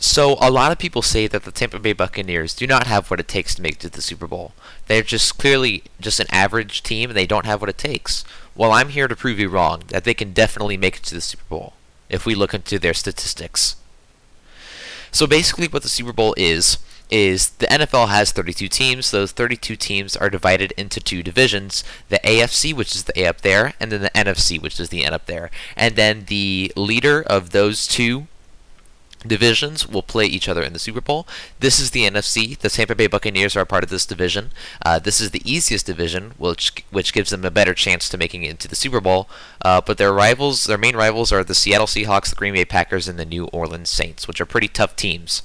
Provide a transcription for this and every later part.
So a lot of people say that the Tampa Bay Buccaneers do not have what it takes to make it to the Super Bowl. They're just clearly just an average team and they don't have what it takes. Well, I'm here to prove you wrong, that they can definitely make it to the Super Bowl if we look into their statistics. So basically what the Super Bowl is the NFL has 32 teams. Those 32 teams are divided into two divisions, the AFC, which is the A up there, and then the NFC, which is the N up there. And then the leader of those two divisions will play each other in the Super Bowl. This is the NFC. The Tampa Bay Buccaneers are a part of this division. This is the easiest division, which gives them a better chance to making it into the Super Bowl. But their main rivals, are the Seattle Seahawks, the Green Bay Packers, and the New Orleans Saints, which are pretty tough teams.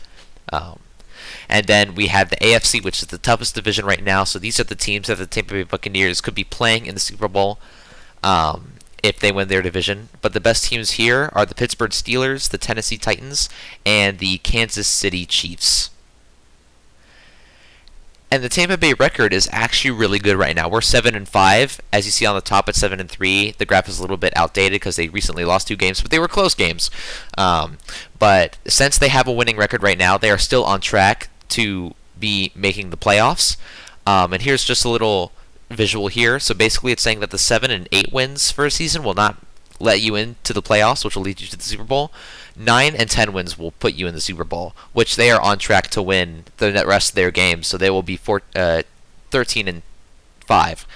And then we have the AFC, which is the toughest division right now. So these are the teams that the Tampa Bay Buccaneers could be playing in the Super Bowl if they win their division. But the best teams here are the Pittsburgh Steelers, the Tennessee Titans, and the Kansas City Chiefs. And the Tampa Bay record is actually really good right now. We're 7-5. As you see on the top, it's 7-3. The graph is a little bit outdated because they recently lost 2 games, but they were close games. But since they have a winning record right now, they are still on track to be making the playoffs. And here's just a little visual here. So basically, it's saying that the 7 and 8 wins for a season will not let you into the playoffs, which will lead you to the Super Bowl. 9 and 10 wins will put you in the Super Bowl, which they are on track to win the rest of their games. So they will be 13 and 5,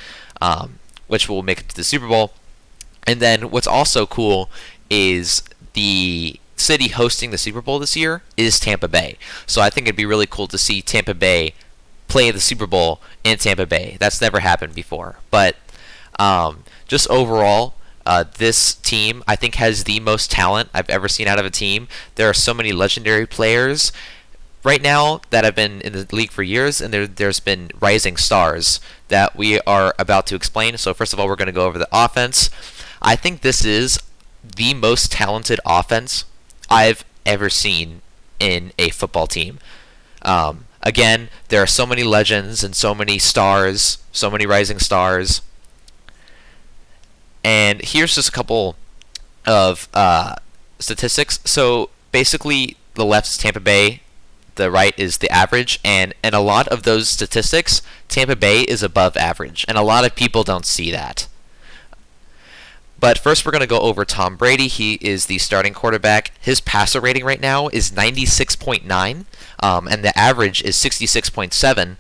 which will make it to the Super Bowl. And then what's also cool is the city hosting the Super Bowl this year is Tampa Bay. So I think it'd be really cool to see Tampa Bay play the Super Bowl in Tampa Bay. That's never happened before. But just overall, this team, I think, has the most talent I've ever seen out of a team. There are so many legendary players right now that have been in the league for years, and there's been rising stars that we are about to explain. So first of all, we're going to go over the offense. I think this is the most talented offense I've ever seen in a football team. Again, there are so many legends and so many stars, so many rising stars. And here's just a couple of statistics. So basically, the left is Tampa Bay, the right is the average, and in a lot of those statistics, Tampa Bay is above average, and a lot of people don't see that. But first, we're going to go over Tom Brady. He is the starting quarterback. His passer rating right now is 96.9, and the average is 66.7.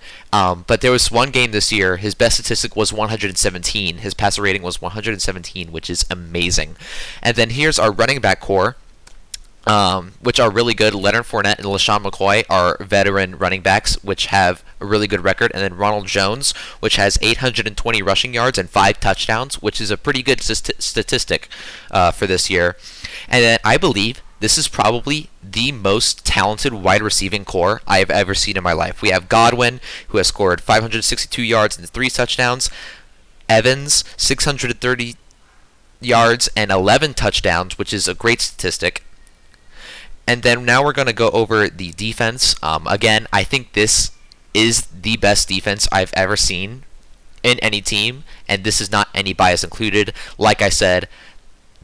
But there was one game this year, his best statistic was 117. His passer rating was 117, which is amazing. And then here's our running back core, which are really good. Leonard Fournette and LaShawn McCoy are veteran running backs, which have a really good record. And then Ronald Jones, which has 820 rushing yards and 5 touchdowns, which is a pretty good statistic for this year. And then I believe this is probably the most talented wide receiving core I have ever seen in my life. We have Godwin, who has scored 562 yards and 3 touchdowns. Evans, 630 yards and 11 touchdowns, which is a great statistic. And then now we're going to go over the defense. Again, I think this is the best defense I've ever seen in any team, and this is not any bias included. Like I said,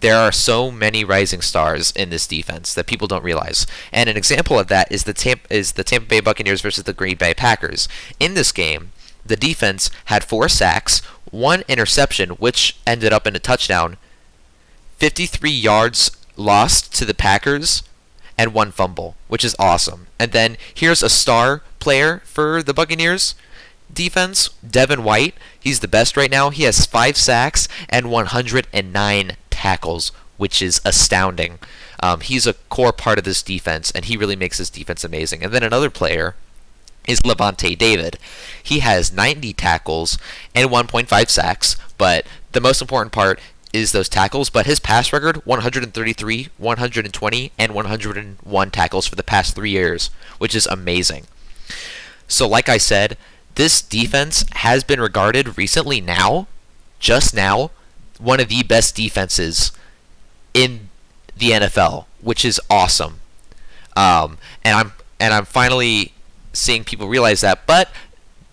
there are so many rising stars in this defense that people don't realize. And an example of that is the Tampa Bay Buccaneers versus the Green Bay Packers. In this game, the defense had 4 sacks, 1 interception, which ended up in a touchdown, 53 yards lost to the Packers, and 1 fumble, which is awesome. And then here's a star player for the Buccaneers defense, Devin White. He's the best right now. He has 5 sacks and 109 tackles, which is astounding. He's a core part of this defense, and he really makes this defense amazing. And then another player is Levante David. He has 90 tackles and 1.5 sacks, but the most important part is those tackles, but his pass record, 133, 120, and 101 tackles for the past 3 years, which is amazing. So like I said, this defense has been regarded recently just now, one of the best defenses in the NFL, which is awesome. And I'm finally seeing people realize that, but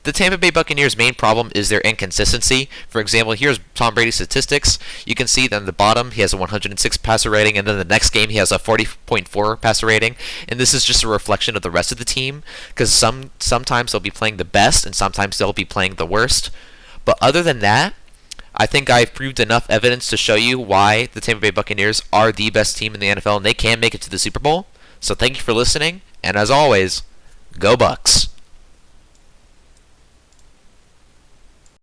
The Tampa Bay Buccaneers' main problem is their inconsistency. For example, here's Tom Brady's statistics. You can see that on the bottom he has a 106 passer rating, and then the next game he has a 40.4 passer rating. And this is just a reflection of the rest of the team, because sometimes they'll be playing the best, and sometimes they'll be playing the worst. But other than that, I think I've proved enough evidence to show you why the Tampa Bay Buccaneers are the best team in the NFL, and they can make it to the Super Bowl. So thank you for listening, and as always, go Bucks.